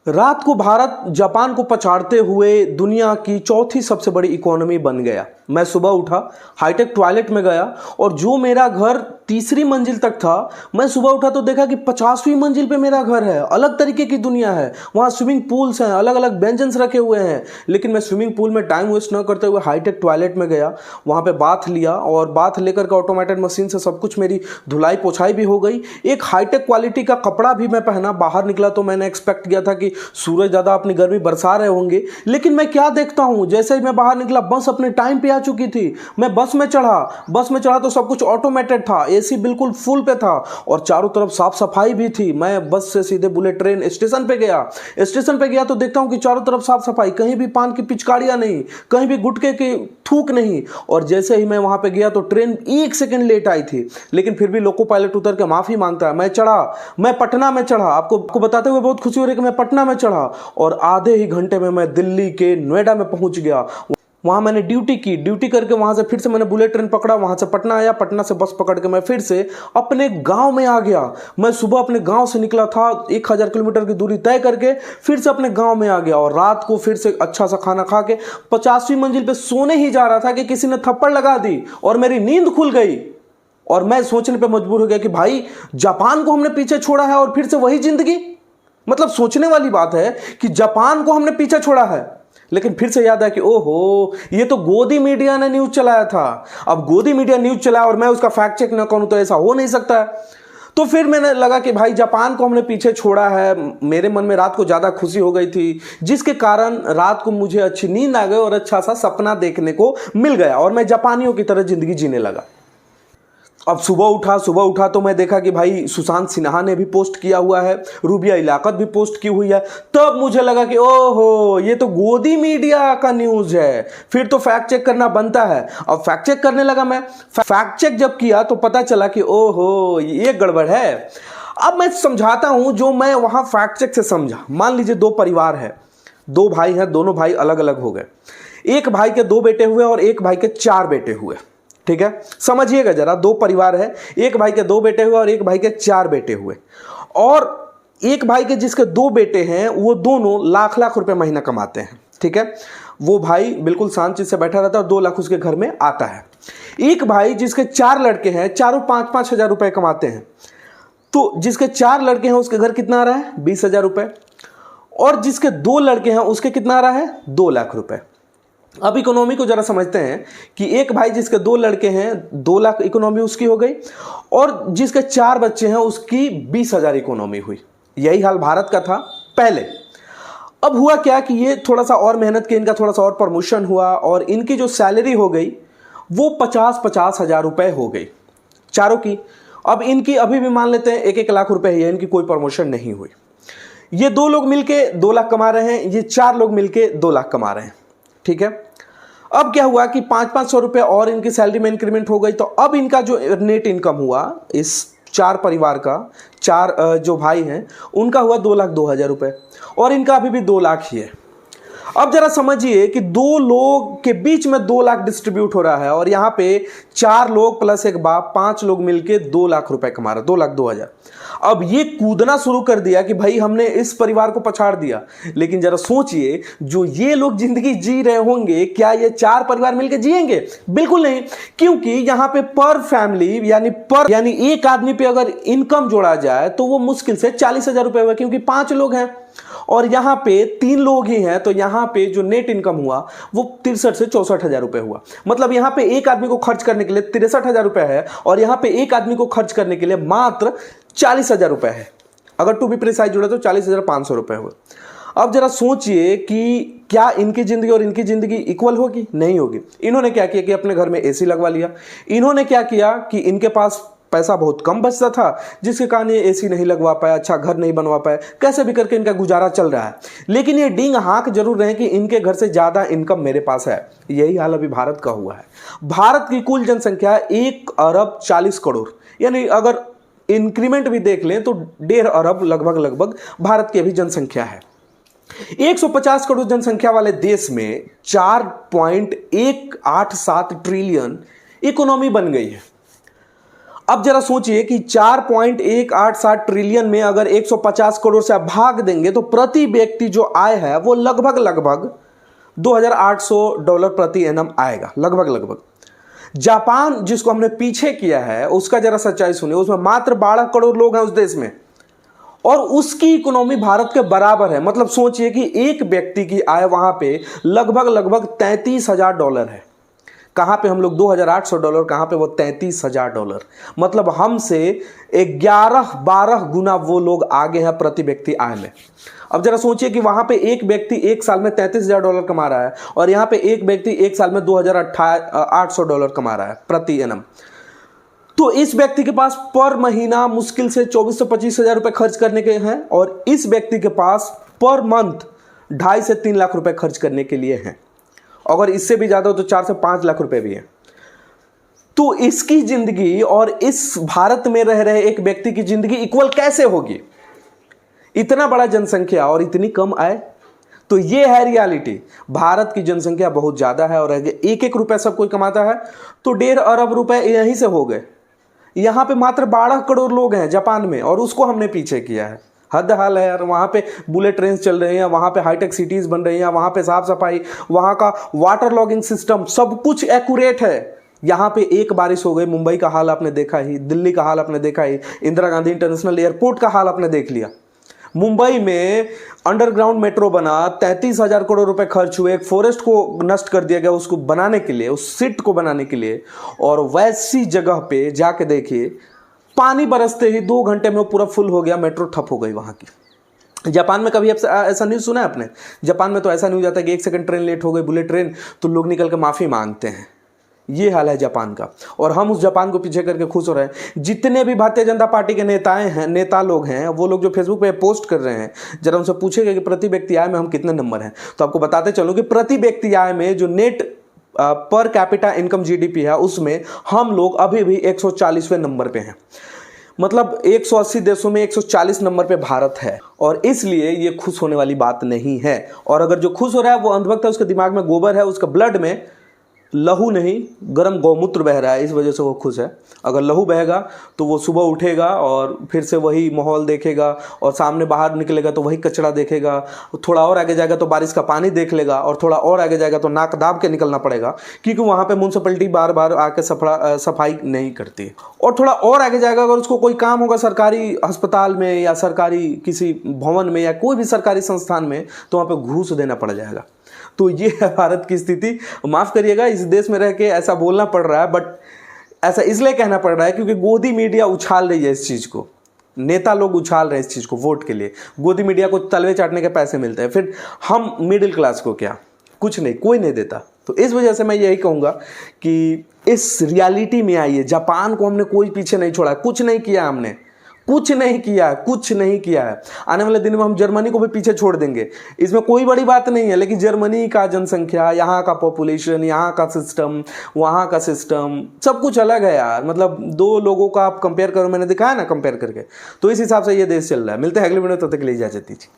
रात को भारत जापान को पछाड़ते हुए दुनिया की चौथी सबसे बड़ी इकोनॉमी बन गया। मैं सुबह उठा, हाईटेक टॉयलेट में गया और जो मेरा घर तीसरी मंजिल तक था, मैं सुबह उठा तो देखा कि 50वीं मंजिल पे मेरा घर है। अलग तरीके की दुनिया है, वहाँ स्विमिंग पूल्स हैं, अलग अलग व्यंजन्स रखे हुए हैं। लेकिन मैं स्विमिंग पूल में टाइम वेस्ट न करते हुए हाईटेक टॉयलेट में गया, वहाँ पे बाथ लिया और बाथ लेकर के ऑटोमेटेड मशीन से सब कुछ मेरी धुलाई पोछाई भी हो गई। एक हाईटेक क्वालिटी का कपड़ा भी मैं पहना। बाहर निकला तो मैंने एक्सपेक्ट किया था कि सूरज ज़्यादा अपनी गर्मी बरसा रहे होंगे, लेकिन मैं क्या देखता हूँ, जैसे ही मैं बाहर निकला बस अपने टाइम पे आ चुकी थी। मैं बस में चढ़ा तो सब कुछ ऑटोमेटेड था, एसी बिल्कुल फुल पे था और चारों तरफ साफ सफाई भी थी। मैं बस से सीधे बुलेट ट्रेन स्टेशन पे गया तो देखता हूँ कि चारों तरफ साफ सफाई, कहीं भी पान की पिचकारियां नहीं, कहीं भी गुटखे की थूक नहीं। और जैसे ही मैं वहां पे गया तो ट्रेन 1 सेकंड लेट आई थी, लेकिन फिर भी लोको पायलट उतर के माफी मांगता है। मैं पटना में चढ़ा, आपको बताते हुए बहुत खुशी हो रही है कि मैं पटना में चढ़ा और आधे ही घंटे में मैं दिल्ली के नोएडा में पहुंच गया। वहां मैंने ड्यूटी करके वहां से फिर से मैंने बुलेट ट्रेन पकड़ा, वहां से पटना आया, पटना से बस पकड़ के मैं फिर से अपने गांव में आ गया। मैं सुबह अपने गांव से निकला था, 1000 किलोमीटर की दूरी तय करके फिर से अपने गांव में आ गया और रात को फिर से अच्छा सा खाना खा के 50वीं मंजिल पे सोने ही जा रहा था कि किसी ने थप्पड़ लगा दी और मेरी नींद खुल गई। और मैं सोचने पर मजबूर हो गया कि भाई, जापान को हमने पीछे छोड़ा है और फिर से वही जिंदगी। मतलब सोचने वाली बात है कि जापान को हमने पीछे छोड़ा है, लेकिन फिर से याद है कि ओहो, ये तो गोदी मीडिया ने न्यूज चलाया था। अब गोदी मीडिया न्यूज चलाया और मैं उसका फैक्ट चेक न करूं तो ऐसा हो नहीं सकता है। तो फिर मैंने लगा कि भाई, जापान को हमने पीछे छोड़ा है। मेरे मन में रात को ज्यादा खुशी हो गई थी, जिसके कारण रात को मुझे अच्छी नींद आ गई और अच्छा सा सपना देखने को मिल गया और मैं जापानियों की तरह जिंदगी जीने लगा। अब सुबह उठा तो मैं देखा कि भाई सुशांत सिन्हा ने भी पोस्ट किया हुआ है, रूबिया इलाकत भी पोस्ट की हुई है। तब मुझे लगा कि ओहो, ये तो गोदी मीडिया का न्यूज है, फिर तो फैक्ट चेक करना बनता है। अब फैक्ट चेक करने लगा मैं। फैक्ट चेक जब किया तो पता चला कि ओहो, ये गड़बड़ है। अब मैं समझाता हूं जो मैं वहां फैक्ट चेक से समझा। मान लीजिए 2 परिवार है, 2 भाई हैं, दोनों भाई अलग अलग हो गए। एक भाई के 2 बेटे हुए और एक भाई के 4 बेटे हुए। ठीक है, समझिएगा जरा, 2 परिवार है, एक भाई के 2 बेटे हुए और एक भाई के 4 बेटे हुए। और एक भाई के जिसके 2 बेटे हैं वो दोनों लाख लाख रुपए महीना कमाते हैं। ठीक है, वो भाई बिल्कुल शांत चित्त से बैठा रहता है और 2 लाख उसके घर में आता है। एक भाई जिसके 4 लड़के हैं, चारों 5-5 हजार रुपए कमाते हैं। तो जिसके 4 लड़के हैं उसके घर कितना आ रहा है? 20,000 रुपए। और जिसके 2 लड़के हैं उसके कितना आ रहा है? 2 लाख रुपए। अब इकोनॉमी को जरा समझते हैं कि एक भाई जिसके 2 लड़के हैं, 2 लाख इकोनॉमी उसकी हो गई और जिसके 4 बच्चे हैं उसकी 20,000 इकोनॉमी हुई। यही हाल भारत का था पहले। अब हुआ क्या कि ये थोड़ा सा और मेहनत की, इनका थोड़ा सा और प्रमोशन हुआ और इनकी जो सैलरी हो गई वो 50-50 हजार रुपए हो गई चारों की। अब इनकी अभी भी मान लेते हैं 1-1 लाख रुपए है, इनकी कोई प्रमोशन नहीं हुई। ये 2 लोग मिलके 2 लाख कमा रहे हैं, ये 4 लोग मिलके 2 लाख कमा रहे हैं। ठीक है, अब क्या हुआ कि 500-500 रुपए और इनकी सैलरी में इंक्रीमेंट हो गई। तो अब इनका जो नेट इनकम हुआ इस 4 परिवार का, 4 जो भाई हैं उनका हुआ 2,02,000 रुपए और इनका अभी भी 2 लाख ही है। अब जरा समझिए कि 2 लोग के बीच में 2 लाख डिस्ट्रीब्यूट हो रहा है और यहां पे 4 लोग प्लस एक बाप, 5 लोग मिलके 2 लाख रुपए कमा रहे, 2,02,000। अब ये कूदना शुरू कर दिया कि भाई हमने इस परिवार को पछाड़ दिया। लेकिन जरा सोचिए, जो ये लोग जिंदगी जी रहे होंगे, क्या ये 4 परिवार मिलकर जिएंगे? बिल्कुल नहीं, क्योंकि यहां पे पर फैमिली यानी एक आदमी पे अगर इनकम जोड़ा जाए तो वो मुश्किल से 40,000 रुपए हुआ, क्योंकि 5 लोग हैं और यहां पे 3 लोग ही हैं। तो यहां पे जो नेट इनकम हुआ वो 63 से 64,000 रुपए हुआ। मतलब यहां पे एक आदमी को खर्च करने के लिए 63,000 रुपए है और यहां पे एक आदमी को खर्च करने के लिए मात्र 40,000 रुपए है। अगर टू बी प्रिसाइज जोड़े तो 40,500 रुपए हुए। अब जरा सोचिए कि क्या इनकी जिंदगी और इनकी जिंदगी इक्वल होगी? नहीं होगी। इन्होंने क्या किया कि अपने घर में एसी लगवा लिया। इन्होंने क्या किया कि इनके पास पैसा बहुत कम बचता था, जिसके कारण ये एसी नहीं लगवा पाया, अच्छा घर नहीं बनवा पाया, कैसे भी करके इनका गुजारा चल रहा है। लेकिन ये डींग हाँक जरूर रहे कि इनके घर से ज्यादा इनकम मेरे पास है। यही हाल अभी भारत का हुआ है। भारत की कुल जनसंख्या 1 अरब 40 करोड़, यानी अगर इंक्रीमेंट भी देख लें तो 1.5 अरब लगभग भारत की अभी जनसंख्या है। 150 करोड़ जनसंख्या वाले देश में 4.187 ट्रिलियन इकोनॉमी बन गई है। अब जरा सोचिए कि 4.187 ट्रिलियन में अगर 150 करोड़ से आप भाग देंगे तो प्रति व्यक्ति जो आय है वो लगभग $2,800 प्रति एनम आएगा, लगभग। जापान जिसको हमने पीछे किया है उसका जरा सच्चाई सुनिए, उसमें मात्र 12 करोड़ लोग हैं उस देश में, और उसकी इकोनॉमी भारत के बराबर है। मतलब सोचिए कि एक व्यक्ति की आय वहां पे लगभग $33,000 है। कहां पे हम लोग $2,800, कहां पे वो $33,000। मतलब हमसे 11-12 गुना वो लोग आगे हैं प्रति व्यक्ति आय में। अब जरा सोचिए कि वहां पे एक व्यक्ति एक साल में $33,000 कमा रहा है और यहां पे एक व्यक्ति एक साल में $2,800 कमा रहा है प्रति एनम। तो इस व्यक्ति के पास पर महीना मुश्किल से 24 से 25 हजार रुपए खर्च करने के हैं, और इस व्यक्ति के पास पर मंथ 2.5 से 3 लाख रुपए खर्च करने के लिए हैं। अगर इससे भी ज्यादा हो तो 4 से 5 लाख रुपए भी है। तो इसकी जिंदगी और इस भारत में रह रहे एक व्यक्ति की जिंदगी इक्वल कैसे होगी? इतना बड़ा जनसंख्या और इतनी कम आय। तो ये है रियलिटी। भारत की जनसंख्या बहुत ज्यादा है और एक एक रुपए सब कोई कमाता है तो 1.5 अरब रुपए यहीं से हो गए। यहां पे मात्र 12 करोड़ लोग हैं जापान में, और उसको हमने पीछे किया है। हद हाल है यार। वहां पे बुलेट ट्रेन चल रही हैं, वहां पे हाईटेक सिटीज बन रही हैं, वहां पे साफ सफाई, वहां का वाटर लॉगिंग सिस्टम सब कुछ एक्यूरेट है। यहाँ पे एक बारिश हो गई, मुंबई का हाल आपने देखा ही, दिल्ली का हाल आपने देखा ही, इंदिरा गांधी इंटरनेशनल एयरपोर्ट का हाल आपने देख लिया। मुंबई में अंडरग्राउंड मेट्रो बना, 33,000 करोड़ रुपए खर्च हुए, एक फॉरेस्ट को नष्ट कर दिया गया उसको बनाने के लिए, उस सिट को बनाने के लिए। और वैसी जगह पे जाके देखिए, पानी बरसते ही 2 घंटे में वो पूरा फुल हो गया, मेट्रो ठप हो गई वहां की। जापान में कभी ऐसा न्यूज सुना है आपने? जापान में तो ऐसा न्यूज आता है कि 1 सेकंड ट्रेन लेट हो गई, बुलेट ट्रेन, तो लोग निकल के माफी मांगते हैं। ये हाल है जापान का, और हम उस जापान को पीछे करके खुश हो रहे हैं। जितने भी भारतीय जनता पार्टी के नेता लोग हैं, वो लोग जो फेसबुक पे पोस्ट कर रहे हैं, जरा उनसे पूछेगा कि प्रति व्यक्ति आय में हम कितने नंबर हैं, तो आपको बताते चलूं कि प्रति व्यक्ति आय में जो net per capita income GDP है, उसमें हम लोग अभी भी 140वें नंबर पे हैं। मतलब 180 देशों में 140 नंबर पे भारत है, और इसलिए ये खुश होने वाली बात नहीं है। और अगर जो खुश हो रहा है वो अंधभक्त है, उसके दिमाग में गोबर है, उसका ब्लड में लहू नहीं गर्म गौमूत्र बह रहा है, इस वजह से वो खुश है। अगर लहू बहेगा तो वो सुबह उठेगा और फिर से वही माहौल देखेगा, और सामने बाहर निकलेगा तो वही कचरा देखेगा, थोड़ा और आगे जाएगा तो बारिश का पानी देख लेगा, और थोड़ा और आगे जाएगा तो नाक दाब के निकलना पड़ेगा, क्योंकि वहाँ पे म्यूनसिपैलिटी बार बार आके सफाई नहीं करती। और थोड़ा और आगे जाएगा, अगर उसको कोई काम होगा सरकारी अस्पताल में या सरकारी किसी भवन में या कोई भी सरकारी संस्थान में, तो वहाँ पे घूस देना पड़ जाएगा। तो ये है भारत की स्थिति। माफ करिएगा, इस देश में रह के ऐसा बोलना पड़ रहा है, बट ऐसा इसलिए कहना पड़ रहा है क्योंकि गोदी मीडिया उछाल रही है इस चीज को, नेता लोग उछाल रहे हैं इस चीज को वोट के लिए। गोदी मीडिया को तलवे चाटने के पैसे मिलते हैं, फिर हम मिडिल क्लास को क्या, कुछ नहीं, कोई नहीं देता। तो इस वजह से मैं यही कहूंगा कि इस रियलिटी में आइए। जापान को हमने कोई पीछे नहीं छोड़ा, कुछ नहीं किया हमने, कुछ नहीं किया है। आने वाले दिन में हम जर्मनी को भी पीछे छोड़ देंगे, इसमें कोई बड़ी बात नहीं है। लेकिन जर्मनी का जनसंख्या, यहाँ का पॉपुलेशन, यहाँ का सिस्टम, वहाँ का सिस्टम, सब कुछ अलग है यार। मतलब 2 लोगों का आप कंपेयर करो, मैंने दिखाया ना कंपेयर करके, तो इस हिसाब से ये देश चल रहा है। मिलते हैं अगले वीडियो में, तब तक के लिए इजाजत दीजिए।